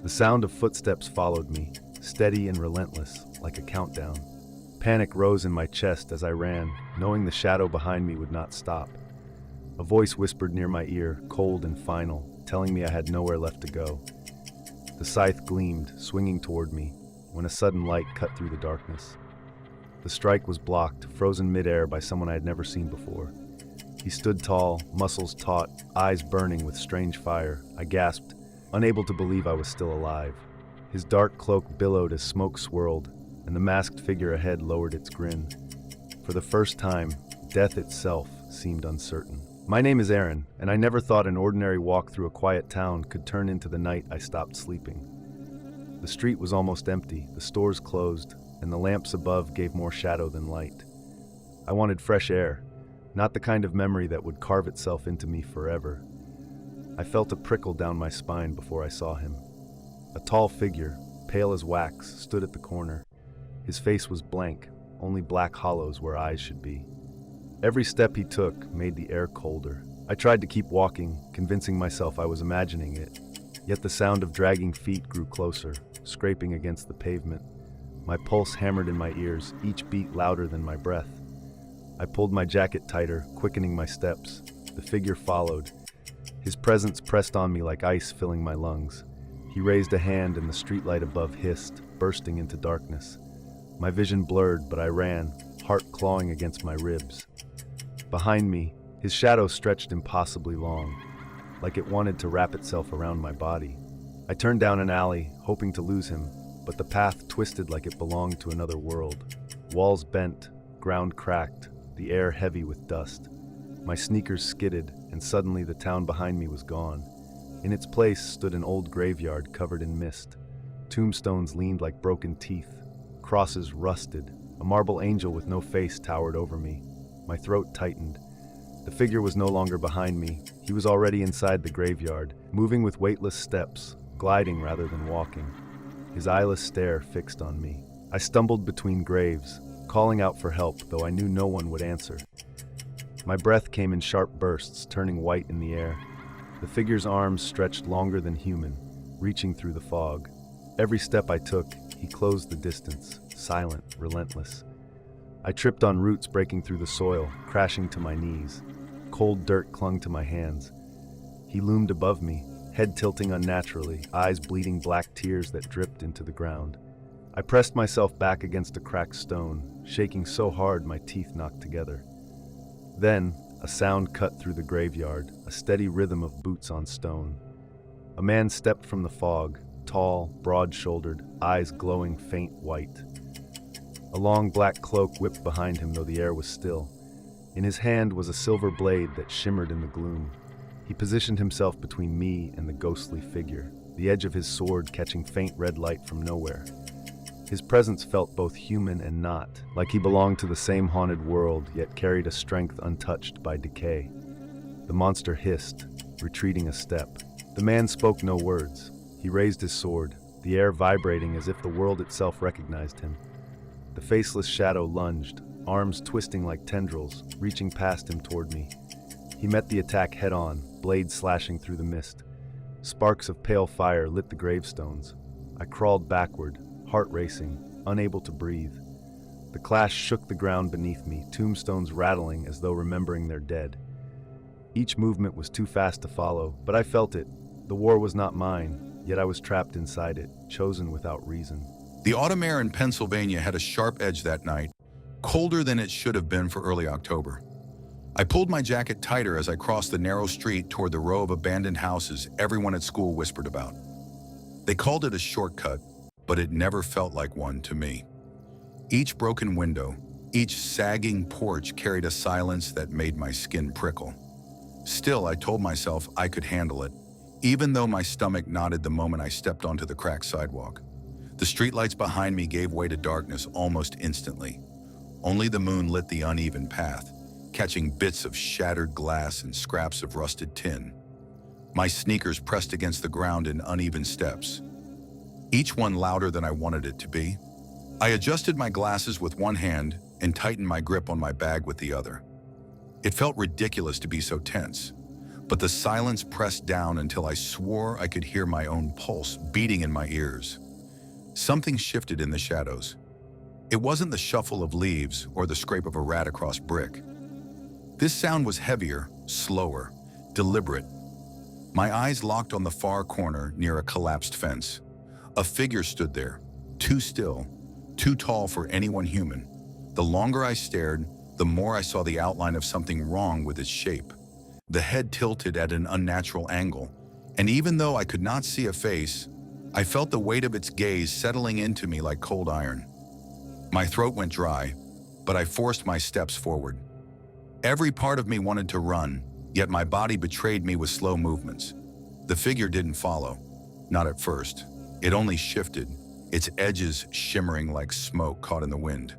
The sound of footsteps followed me, steady and relentless, like a countdown. Panic rose in my chest as I ran, knowing the shadow behind me would not stop. A voice whispered near my ear, cold and final, telling me I had nowhere left to go. The scythe gleamed, swinging toward me, when a sudden light cut through the darkness. The strike was blocked, frozen midair by someone I had never seen before. He stood tall, muscles taut, eyes burning with strange fire. I gasped, unable to believe I was still alive. His dark cloak billowed as smoke swirled, and the masked figure ahead lowered its grin. For the first time, death itself seemed uncertain. My name is Aaron, and I never thought an ordinary walk through a quiet town could turn into the night I stopped sleeping. The street was almost empty, the stores closed, and the lamps above gave more shadow than light. I wanted fresh air, not the kind of memory that would carve itself into me forever. I felt a prickle down my spine before I saw him. A tall figure, pale as wax, stood at the corner. His face was blank, only black hollows where eyes should be. Every step he took made the air colder. I tried to keep walking, convincing myself I was imagining it. Yet the sound of dragging feet grew closer, scraping against the pavement. My pulse hammered in my ears, each beat louder than my breath. I pulled my jacket tighter, quickening my steps. The figure followed. His presence pressed on me like ice filling my lungs. He raised a hand and the streetlight above hissed, bursting into darkness. My vision blurred, but I ran, heart clawing against my ribs. Behind me, his shadow stretched impossibly long, like it wanted to wrap itself around my body. I turned down an alley, hoping to lose him, but the path twisted like it belonged to another world. Walls bent, ground cracked, the air heavy with dust. My sneakers skidded, and suddenly the town behind me was gone. In its place stood an old graveyard covered in mist. Tombstones leaned like broken teeth. Crosses rusted. A marble angel with no face towered over me. My throat tightened. The figure was no longer behind me. He was already inside the graveyard, moving with weightless steps, gliding rather than walking. His eyeless stare fixed on me. I stumbled between graves, calling out for help, though I knew no one would answer. My breath came in sharp bursts, turning white in the air. The figure's arms stretched longer than human, reaching through the fog. Every step I took, he closed the distance, silent, relentless. I tripped on roots breaking through the soil, crashing to my knees. Cold dirt clung to my hands. He loomed above me, head tilting unnaturally, eyes bleeding black tears that dripped into the ground. I pressed myself back against a cracked stone, shaking so hard my teeth knocked together. Then, a sound cut through the graveyard, a steady rhythm of boots on stone. A man stepped from the fog, tall, broad-shouldered, eyes glowing faint white. A long black cloak whipped behind him, though the air was still. In his hand was a silver blade that shimmered in the gloom. He positioned himself between me and the ghostly figure, the edge of his sword catching faint red light from nowhere. His presence felt both human and not, like he belonged to the same haunted world, yet carried a strength untouched by decay. The monster hissed, retreating a step. The man spoke no words. He raised his sword, the air vibrating as if the world itself recognized him. The faceless shadow lunged, arms twisting like tendrils, reaching past him toward me. He met the attack head-on, blade slashing through the mist. Sparks of pale fire lit the gravestones. I crawled backward, heart racing, unable to breathe. The clash shook the ground beneath me, tombstones rattling as though remembering their dead. Each movement was too fast to follow, but I felt it. The war was not mine, yet I was trapped inside it, chosen without reason. The autumn air in Pennsylvania had a sharp edge that night, colder than it should have been for early October. I pulled my jacket tighter as I crossed the narrow street toward the row of abandoned houses everyone at school whispered about. They called it a shortcut, but it never felt like one to me. Each broken window, each sagging porch carried a silence that made my skin prickle. Still, I told myself I could handle it, even though my stomach knotted the moment I stepped onto the cracked sidewalk. The streetlights behind me gave way to darkness almost instantly. Only the moon lit the uneven path, catching bits of shattered glass and scraps of rusted tin. My sneakers pressed against the ground in uneven steps, each one louder than I wanted it to be. I adjusted my glasses with one hand and tightened my grip on my bag with the other. It felt ridiculous to be so tense, but the silence pressed down until I swore I could hear my own pulse beating in my ears. Something shifted in the shadows. It wasn't the shuffle of leaves or the scrape of a rat across brick. This sound was heavier, slower, deliberate. My eyes locked on the far corner near a collapsed fence. A figure stood there, too still, too tall for anyone human. The longer I stared, the more I saw the outline of something wrong with its shape. The head tilted at an unnatural angle, and even though I could not see a face, I felt the weight of its gaze settling into me like cold iron. My throat went dry, but I forced my steps forward. Every part of me wanted to run, yet my body betrayed me with slow movements. The figure didn't follow, not at first. It only shifted, its edges shimmering like smoke caught in the wind.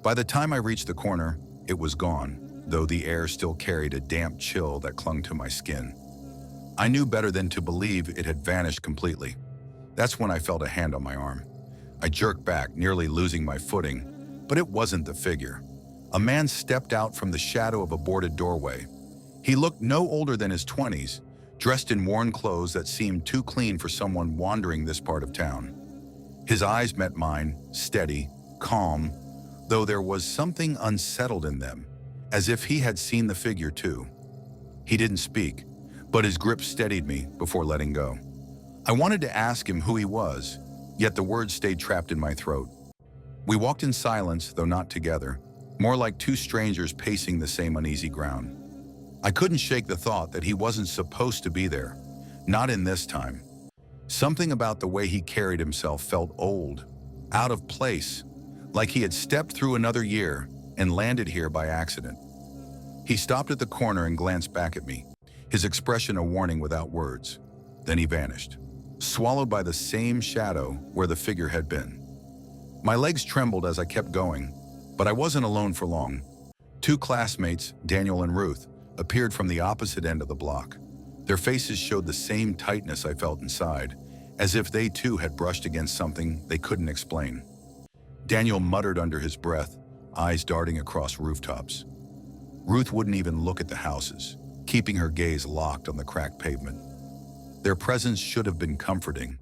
By the time I reached the corner, it was gone, though the air still carried a damp chill that clung to my skin. I knew better than to believe it had vanished completely. That's when I felt a hand on my arm. I jerked back, nearly losing my footing, but it wasn't the figure. A man stepped out from the shadow of a boarded doorway. He looked no older than his 20s, dressed in worn clothes that seemed too clean for someone wandering this part of town. His eyes met mine, steady, calm, though there was something unsettled in them, as if he had seen the figure too. He didn't speak, but his grip steadied me before letting go. I wanted to ask him who he was, yet the words stayed trapped in my throat. We walked in silence, though not together, more like two strangers pacing the same uneasy ground. I couldn't shake the thought that he wasn't supposed to be there, not in this time. Something about the way he carried himself felt old, out of place, like he had stepped through another year and landed here by accident. He stopped at the corner and glanced back at me, his expression a warning without words. Then he vanished, swallowed by the same shadow where the figure had been. My legs trembled as I kept going, but I wasn't alone for long. Two classmates, Daniel and Ruth, appeared from the opposite end of the block. Their faces showed the same tightness I felt inside, as if they too had brushed against something they couldn't explain. Daniel muttered under his breath, eyes darting across rooftops. Ruth wouldn't even look at the houses, keeping her gaze locked on the cracked pavement. Their presence should have been comforting,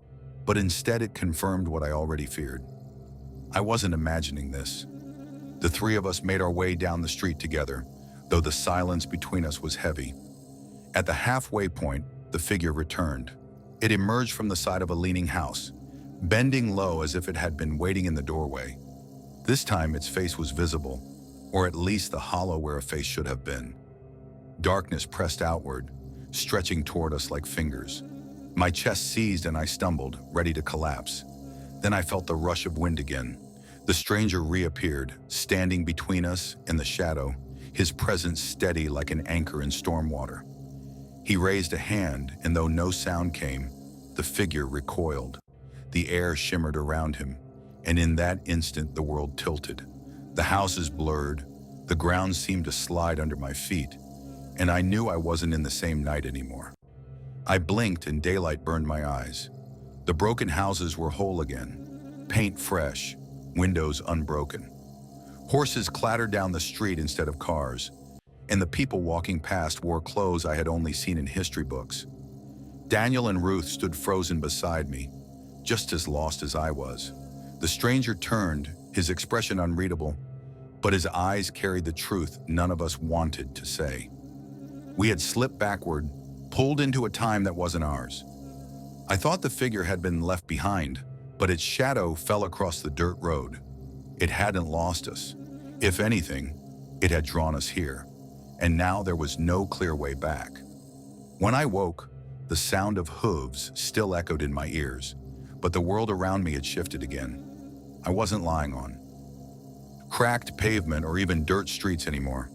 but instead it confirmed what I already feared. I wasn't imagining this. The three of us made our way down the street together, though the silence between us was heavy. At the halfway point, the figure returned. It emerged from the side of a leaning house, bending low as if it had been waiting in the doorway. This time its face was visible, or at least the hollow where a face should have been. Darkness pressed outward, stretching toward us like fingers. My chest seized and I stumbled, ready to collapse. Then I felt the rush of wind again. The stranger reappeared, standing between us and the shadow, his presence steady like an anchor in storm water. He raised a hand, and though no sound came, the figure recoiled. The air shimmered around him, and in that instant the world tilted. The houses blurred, the ground seemed to slide under my feet, and I knew I wasn't in the same night anymore. I blinked and daylight burned my eyes. The broken houses were whole again, paint fresh, windows unbroken. Horses clattered down the street instead of cars, and the people walking past wore clothes I had only seen in history books. Daniel and Ruth stood frozen beside me, just as lost as I was. The stranger turned, his expression unreadable, but his eyes carried the truth none of us wanted to say. We had slipped backward, pulled into a time that wasn't ours. I thought the figure had been left behind, but its shadow fell across the dirt road. It hadn't lost us. If anything, it had drawn us here, and now there was no clear way back. When I woke, the sound of hooves still echoed in my ears, but the world around me had shifted again. I wasn't lying on cracked pavement or even dirt streets anymore.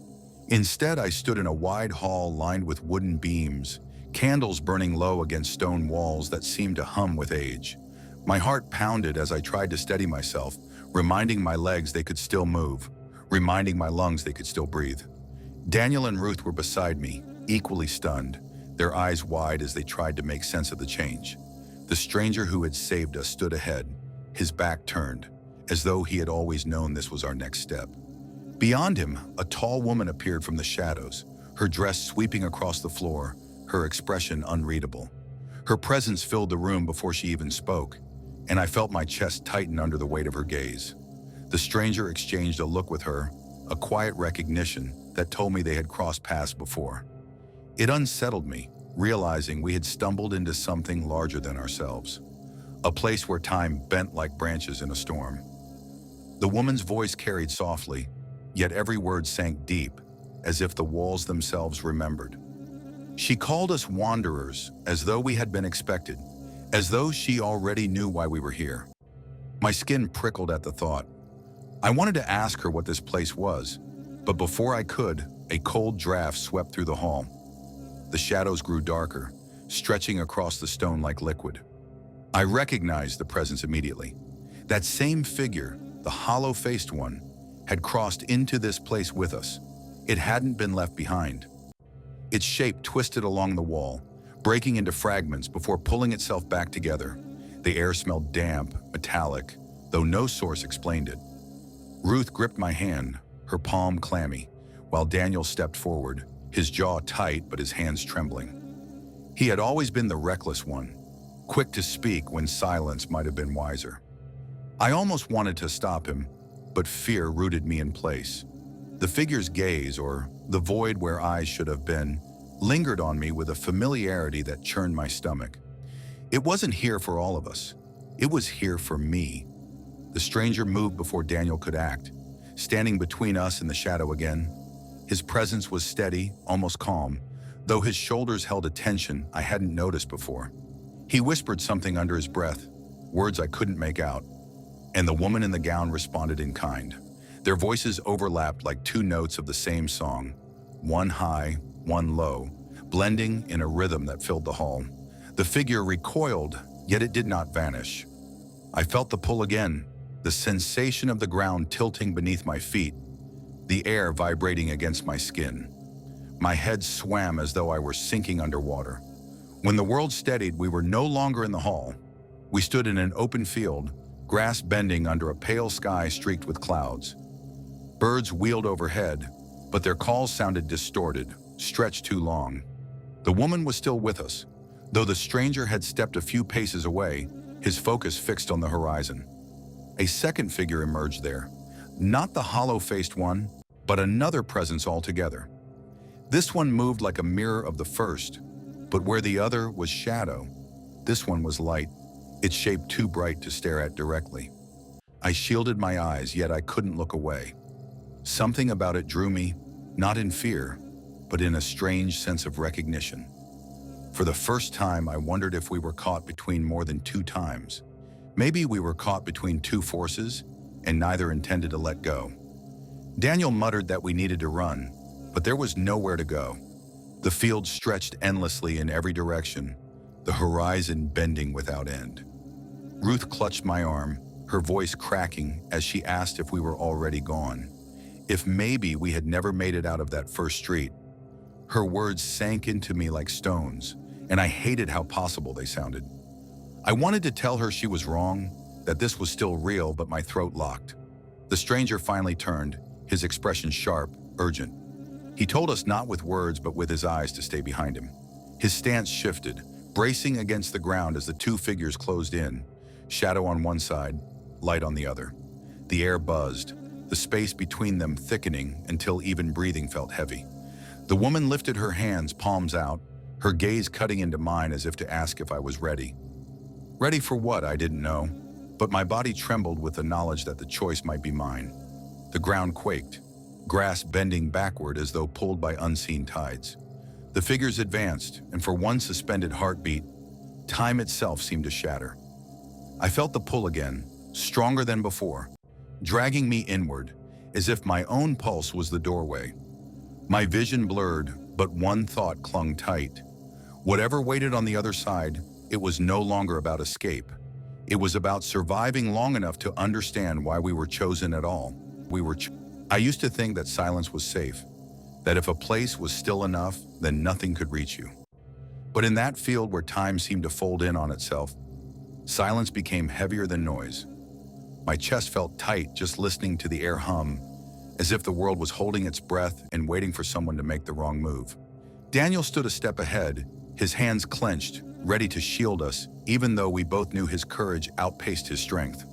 Instead, I stood in a wide hall lined with wooden beams, candles burning low against stone walls that seemed to hum with age. My heart pounded as I tried to steady myself, reminding my legs they could still move, reminding my lungs they could still breathe. Daniel and Ruth were beside me, equally stunned, their eyes wide as they tried to make sense of the change. The stranger who had saved us stood ahead, his back turned, as though he had always known this was our next step. Beyond him, a tall woman appeared from the shadows, her dress sweeping across the floor, her expression unreadable. Her presence filled the room before she even spoke, and I felt my chest tighten under the weight of her gaze. The stranger exchanged a look with her, a quiet recognition that told me they had crossed paths before. It unsettled me, realizing we had stumbled into something larger than ourselves, a place where time bent like branches in a storm. The woman's voice carried softly, yet every word sank deep, as if the walls themselves remembered. She called us wanderers, as though we had been expected, as though she already knew why we were here. My skin prickled at the thought. I wanted to ask her what this place was, but before I could, a cold draft swept through the hall. The shadows grew darker, stretching across the stone like liquid. I recognized the presence immediately. That same figure, the hollow-faced one, had crossed into this place with us. It hadn't been left behind. Its shape twisted along the wall, breaking into fragments before pulling itself back together. The air smelled damp, metallic, though no source explained it. Ruth gripped my hand, her palm clammy, while Daniel stepped forward, his jaw tight but his hands trembling. He had always been the reckless one, quick to speak when silence might have been wiser. I almost wanted to stop him, but fear rooted me in place. The figure's gaze, or the void where eyes should have been, lingered on me with a familiarity that churned my stomach. It wasn't here for all of us. It was here for me. The stranger moved before Daniel could act, standing between us and the shadow again. His presence was steady, almost calm, though his shoulders held a tension I hadn't noticed before. He whispered something under his breath, words I couldn't make out, and the woman in the gown responded in kind. Their voices overlapped like two notes of the same song, one high, one low, blending in a rhythm that filled the hall. The figure recoiled, yet it did not vanish. I felt the pull again, the sensation of the ground tilting beneath my feet, the air vibrating against my skin. My head swam as though I were sinking underwater. When the world steadied, we were no longer in the hall. We stood in an open field, grass bending under a pale sky streaked with clouds. Birds wheeled overhead, but their calls sounded distorted, stretched too long. The woman was still with us, though the stranger had stepped a few paces away, his focus fixed on the horizon. A second figure emerged there, not the hollow-faced one, but another presence altogether. This one moved like a mirror of the first, but where the other was shadow, this one was light, its shape too bright to stare at directly. I shielded my eyes, yet I couldn't look away. Something about it drew me, not in fear, but in a strange sense of recognition. For the first time, I wondered if we were caught between more than two times. Maybe we were caught between two forces, and neither intended to let go. Daniel muttered that we needed to run, but there was nowhere to go. The field stretched endlessly in every direction, the horizon bending without end. Ruth clutched my arm, her voice cracking as she asked if we were already gone. If maybe we had never made it out of that first street. Her words sank into me like stones, and I hated how possible they sounded. I wanted to tell her she was wrong, that this was still real, but my throat locked. The stranger finally turned, his expression sharp, urgent. He told us not with words, but with his eyes to stay behind him. His stance shifted, bracing against the ground as the two figures closed in, shadow on one side, light on the other. The air buzzed, the space between them thickening until even breathing felt heavy. The woman lifted her hands, palms out, her gaze cutting into mine as if to ask if I was ready. Ready for what, I didn't know, but my body trembled with the knowledge that the choice might be mine. The ground quaked, grass bending backward as though pulled by unseen tides. The figures advanced, and for one suspended heartbeat, time itself seemed to shatter. I felt the pull again, stronger than before, dragging me inward, as if my own pulse was the doorway. My vision blurred, but one thought clung tight. Whatever waited on the other side, it was no longer about escape. It was about surviving long enough to understand why we were chosen at all. I used to think that silence was safe, that if a place was still enough, then nothing could reach you. But in that field where time seemed to fold in on itself, silence became heavier than noise. My chest felt tight just listening to the air hum, as if the world was holding its breath and waiting for someone to make the wrong move. Daniel stood a step ahead, his hands clenched, ready to shield us, even though we both knew his courage outpaced his strength.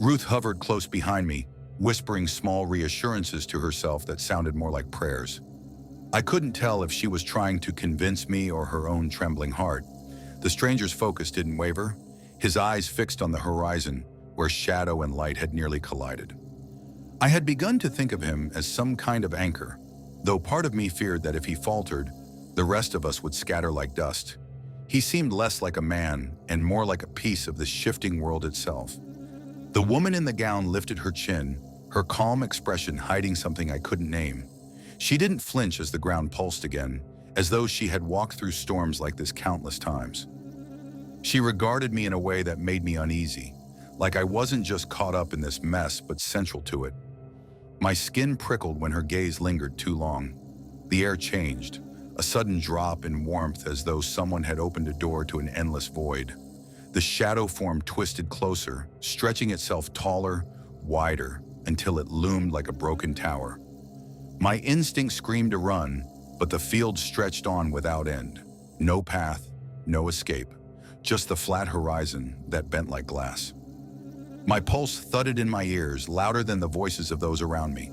Ruth hovered close behind me, whispering small reassurances to herself that sounded more like prayers. I couldn't tell if she was trying to convince me or her own trembling heart. The stranger's focus didn't waver, his eyes fixed on the horizon, where shadow and light had nearly collided. I had begun to think of him as some kind of anchor, though part of me feared that if he faltered, the rest of us would scatter like dust. He seemed less like a man and more like a piece of the shifting world itself. The woman in the gown lifted her chin, her calm expression hiding something I couldn't name. She didn't flinch as the ground pulsed again, as though she had walked through storms like this countless times. She regarded me in a way that made me uneasy, like I wasn't just caught up in this mess but central to it. My skin prickled when her gaze lingered too long. The air changed, a sudden drop in warmth as though someone had opened a door to an endless void. The shadow form twisted closer, stretching itself taller, wider, until it loomed like a broken tower. My instinct screamed to run, but the field stretched on without end. No path, no escape, just the flat horizon that bent like glass. My pulse thudded in my ears, louder than the voices of those around me.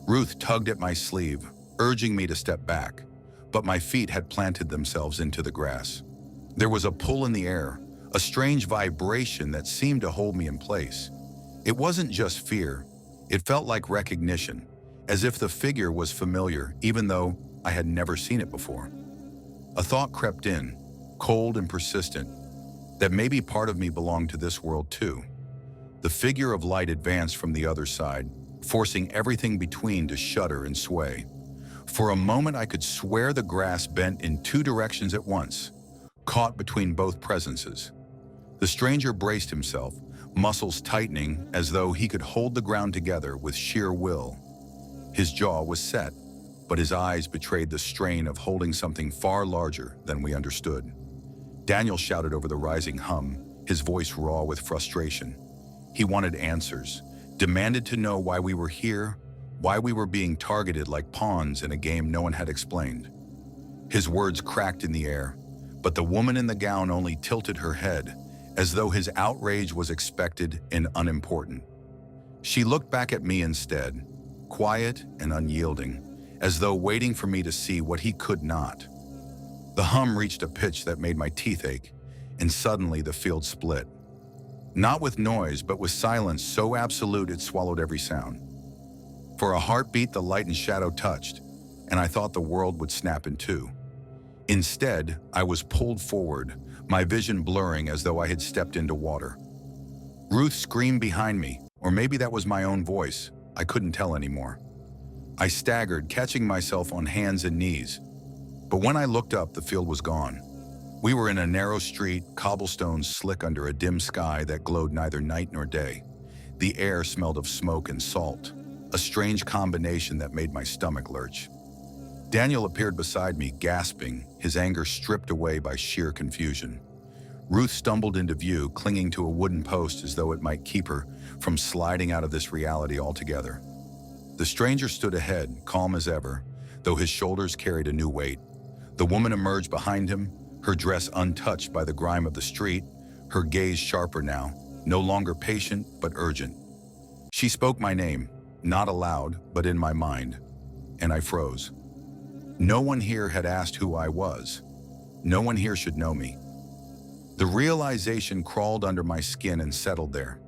Ruth tugged at my sleeve, urging me to step back, but my feet had planted themselves into the grass. There was a pull in the air, a strange vibration that seemed to hold me in place. It wasn't just fear, it felt like recognition, as if the figure was familiar, even though I had never seen it before. A thought crept in, cold and persistent, that maybe part of me belonged to this world too. The figure of light advanced from the other side, forcing everything between to shudder and sway. For a moment I could swear the grass bent in two directions at once, caught between both presences. The stranger braced himself, muscles tightening as though he could hold the ground together with sheer will. His jaw was set, but his eyes betrayed the strain of holding something far larger than we understood. Daniel shouted over the rising hum, his voice raw with frustration. He wanted answers, demanded to know why we were here, why we were being targeted like pawns in a game no one had explained. His words cracked in the air, but the woman in the gown only tilted her head, as though his outrage was expected and unimportant. She looked back at me instead, quiet and unyielding, as though waiting for me to see what he could not. The hum reached a pitch that made my teeth ache, and suddenly the field split. Not with noise, but with silence so absolute it swallowed every sound. For a heartbeat, the light and shadow touched, and I thought the world would snap in two. Instead, I was pulled forward, my vision blurring as though I had stepped into water. Ruth screamed behind me, or maybe that was my own voice. I couldn't tell anymore. I staggered, catching myself on hands and knees. But when I looked up, the field was gone. We were in a narrow street, cobblestones slick under a dim sky that glowed neither night nor day. The air smelled of smoke and salt, a strange combination that made my stomach lurch. Daniel appeared beside me, gasping, his anger stripped away by sheer confusion. Ruth stumbled into view, clinging to a wooden post as though it might keep her from sliding out of this reality altogether. The stranger stood ahead, calm as ever, though his shoulders carried a new weight. The woman emerged behind him, her dress untouched by the grime of the street, her gaze sharper now, no longer patient but urgent. She spoke my name, not aloud, but in my mind, and I froze. No one here had asked who I was. No one here should know me. The realization crawled under my skin and settled there.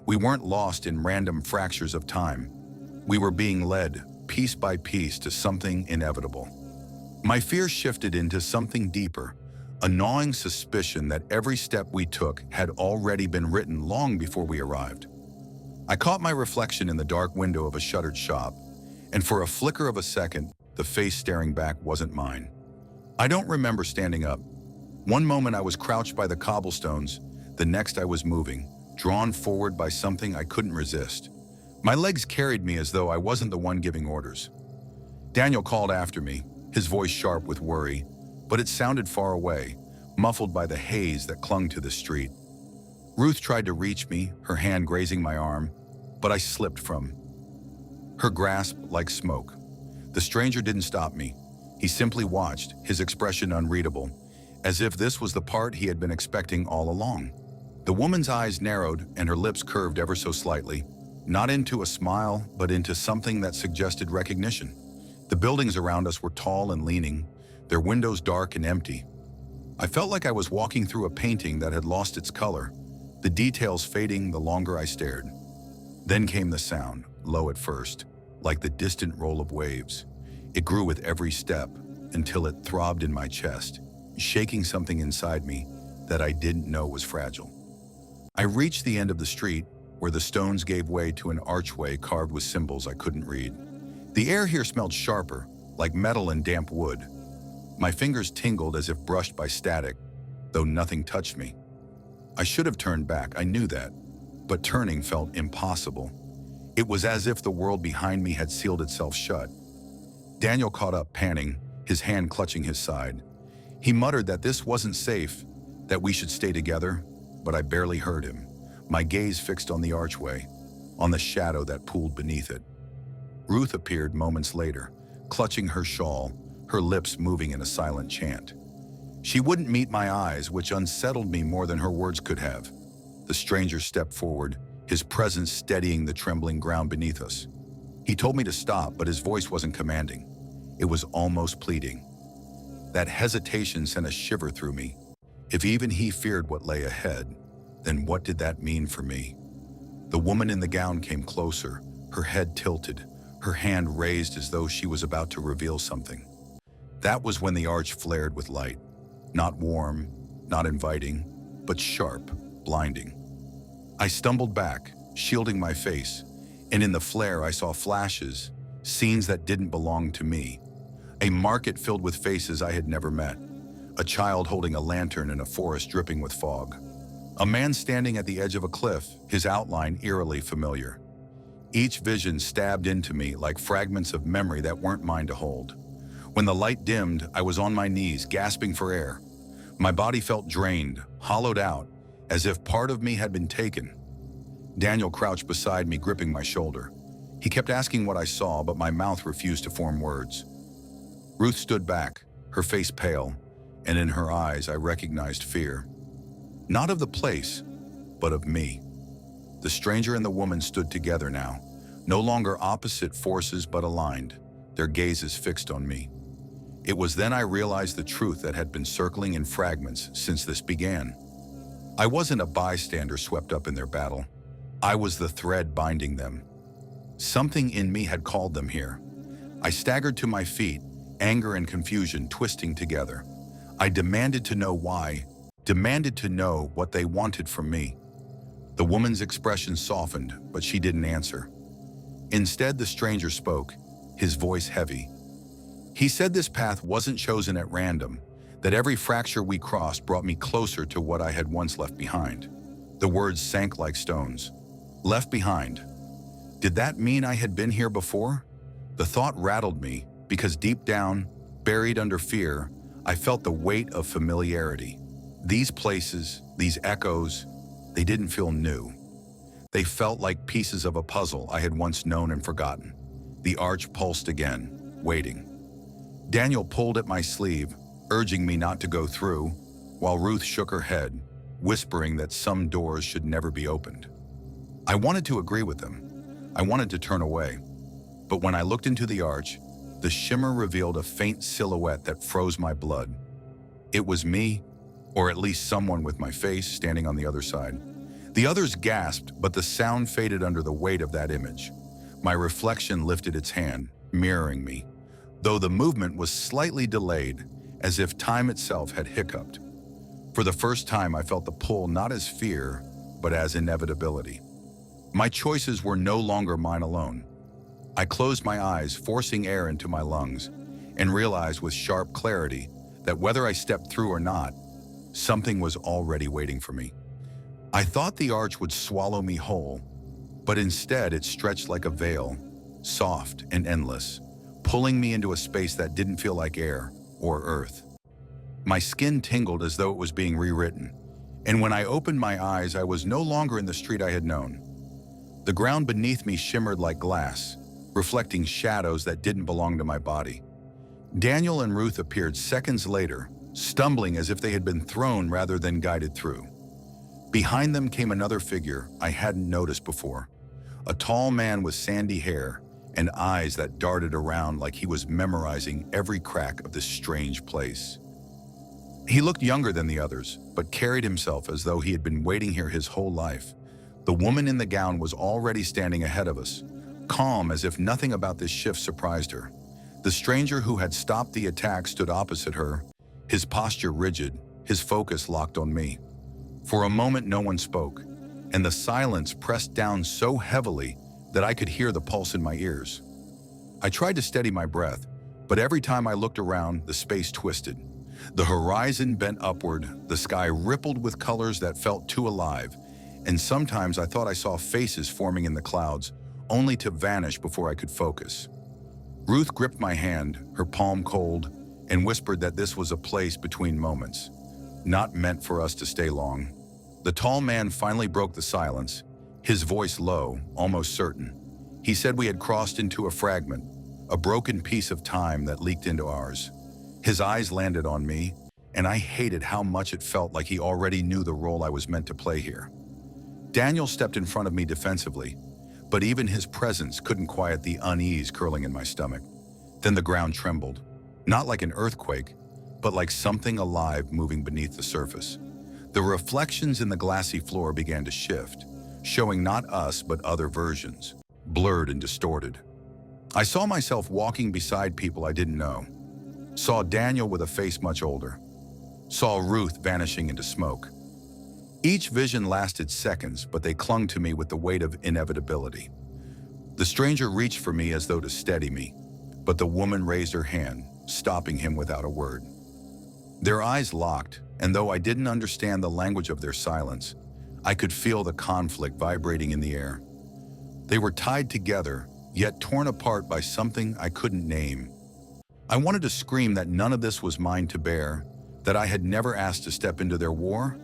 We weren't lost in random fractures of time. We were being led, piece by piece, to something inevitable. My fear shifted into something deeper, a gnawing suspicion that every step we took had already been written long before we arrived. I caught my reflection in the dark window of a shuttered shop, and for a flicker of a second, the face staring back wasn't mine. I don't remember standing up. One moment I was crouched by the cobblestones, the next I was moving, drawn forward by something I couldn't resist. My legs carried me as though I wasn't the one giving orders. Daniel called after me, his voice sharp with worry, but it sounded far away, muffled by the haze that clung to the street. Ruth tried to reach me, her hand grazing my arm, but I slipped from. her grasp like smoke. The stranger didn't stop me. He simply watched, his expression unreadable, as if this was the part he had been expecting all along. The woman's eyes narrowed and her lips curved ever so slightly, not into a smile, but into something that suggested recognition. The buildings around us were tall and leaning, their windows dark and empty. I felt like I was walking through a painting that had lost its color, the details fading the longer I stared. Then came the sound, low at first, like the distant roll of waves. It grew with every step until it throbbed in my chest, shaking something inside me that I didn't know was fragile. I reached the end of the street where the stones gave way to an archway carved with symbols I couldn't read. The air here smelled sharper, like metal and damp wood. My fingers tingled as if brushed by static, though nothing touched me. I should have turned back, I knew that, but turning felt impossible. It was as if the world behind me had sealed itself shut. Daniel caught up, panting, his hand clutching his side. He muttered that this wasn't safe, that we should stay together, but I barely heard him, my gaze fixed on the archway, on the shadow that pooled beneath it. Ruth appeared moments later, clutching her shawl, her lips moving in a silent chant. She wouldn't meet my eyes, which unsettled me more than her words could have. The stranger stepped forward, his presence steadying the trembling ground beneath us. He told me to stop, but his voice wasn't commanding. It was almost pleading. That hesitation sent a shiver through me. If even he feared what lay ahead, then what did that mean for me? The woman in the gown came closer, her head tilted, her hand raised as though she was about to reveal something. That was when the arch flared with light. Not warm, not inviting, but sharp, blinding. I stumbled back, shielding my face, and in the flare I saw flashes, scenes that didn't belong to me. A market filled with faces I had never met. A child holding a lantern in a forest dripping with fog. A man standing at the edge of a cliff, his outline eerily familiar. Each vision stabbed into me like fragments of memory that weren't mine to hold. When the light dimmed, I was on my knees, gasping for air. My body felt drained, hollowed out, as if part of me had been taken. Daniel crouched beside me, gripping my shoulder. He kept asking what I saw, but my mouth refused to form words. Ruth stood back, her face pale, and in her eyes I recognized fear. Not of the place, but of me. The stranger and the woman stood together now, no longer opposite forces but aligned, their gazes fixed on me. It was then I realized the truth that had been circling in fragments since this began. I wasn't a bystander swept up in their battle. I was the thread binding them. Something in me had called them here. I staggered to my feet, anger and confusion twisting together. I demanded to know why, demanded to know what they wanted from me. The woman's expression softened, but she didn't answer. Instead, the stranger spoke, his voice heavy. He said this path wasn't chosen at random, that every fracture we crossed brought me closer to what I had once left behind. The words sank like stones. Left behind. Did that mean I had been here before? The thought rattled me, because deep down, buried under fear, I felt the weight of familiarity. These places, these echoes, they didn't feel new. They felt like pieces of a puzzle I had once known and forgotten. The arch pulsed again, waiting. Daniel pulled at my sleeve, urging me not to go through, while Ruth shook her head, whispering that some doors should never be opened. I wanted to agree with them. I wanted to turn away. But when I looked into the arch, the shimmer revealed a faint silhouette that froze my blood. It was me, or at least someone with my face standing on the other side. The others gasped, but the sound faded under the weight of that image. My reflection lifted its hand, mirroring me, though the movement was slightly delayed, as if time itself had hiccuped. For the first time, I felt the pull not as fear, but as inevitability. My choices were no longer mine alone. I closed my eyes, forcing air into my lungs, and realized with sharp clarity that whether I stepped through or not, something was already waiting for me. I thought the arch would swallow me whole, but instead it stretched like a veil, soft and endless, pulling me into a space that didn't feel like air or earth. My skin tingled as though it was being rewritten, and when I opened my eyes, I was no longer in the street I had known. The ground beneath me shimmered like glass, reflecting shadows that didn't belong to my body. Daniel and Ruth appeared seconds later, stumbling as if they had been thrown rather than guided through. Behind them came another figure I hadn't noticed before, a tall man with sandy hair and eyes that darted around like he was memorizing every crack of this strange place. He looked younger than the others, but carried himself as though he had been waiting here his whole life. The woman in the gown was already standing ahead of us, calm as if nothing about this shift surprised her. The stranger who had stopped the attack stood opposite her, his posture rigid, his focus locked on me. For a moment, no one spoke, and the silence pressed down so heavily that I could hear the pulse in my ears. I tried to steady my breath, but every time I looked around, the space twisted. The horizon bent upward, the sky rippled with colors that felt too alive, and sometimes I thought I saw faces forming in the clouds, only to vanish before I could focus. Ruth gripped my hand, her palm cold, and whispered that this was a place between moments, not meant for us to stay long. The tall man finally broke the silence, his voice low, almost certain. He said we had crossed into a fragment, a broken piece of time that leaked into ours. His eyes landed on me, and I hated how much it felt like he already knew the role I was meant to play here. Daniel stepped in front of me defensively, but even his presence couldn't quiet the unease curling in my stomach. Then the ground trembled, not like an earthquake, but like something alive moving beneath the surface. The reflections in the glassy floor began to shift, showing not us but other versions, blurred and distorted. I saw myself walking beside people I didn't know. Saw Daniel with a face much older. Saw Ruth vanishing into smoke. Each vision lasted seconds, but they clung to me with the weight of inevitability. The stranger reached for me as though to steady me, but the woman raised her hand, stopping him without a word. Their eyes locked, and though I didn't understand the language of their silence, I could feel the conflict vibrating in the air. They were tied together, yet torn apart by something I couldn't name. I wanted to scream that none of this was mine to bear, that I had never asked to step into their war,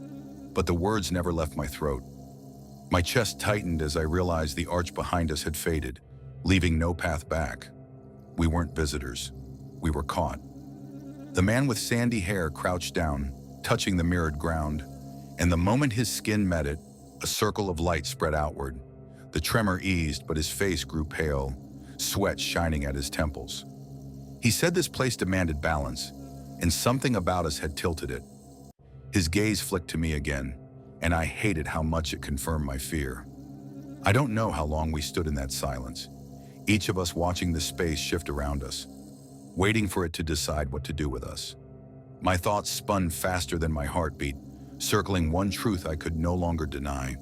but the words never left my throat. My chest tightened as I realized the arch behind us had faded, leaving no path back. We weren't visitors. We were caught. The man with sandy hair crouched down, touching the mirrored ground, and the moment his skin met it, a circle of light spread outward. The tremor eased, but his face grew pale, sweat shining at his temples. He said this place demanded balance, and something about us had tilted it. His gaze flicked to me again, and I hated how much it confirmed my fear. I don't know how long we stood in that silence, each of us watching the space shift around us, waiting for it to decide what to do with us. My thoughts spun faster than my heartbeat, circling one truth I could no longer deny.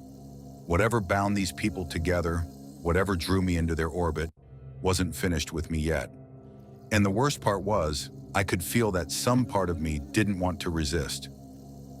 Whatever bound these people together, whatever drew me into their orbit, wasn't finished with me yet. And the worst part was, I could feel that some part of me didn't want to resist.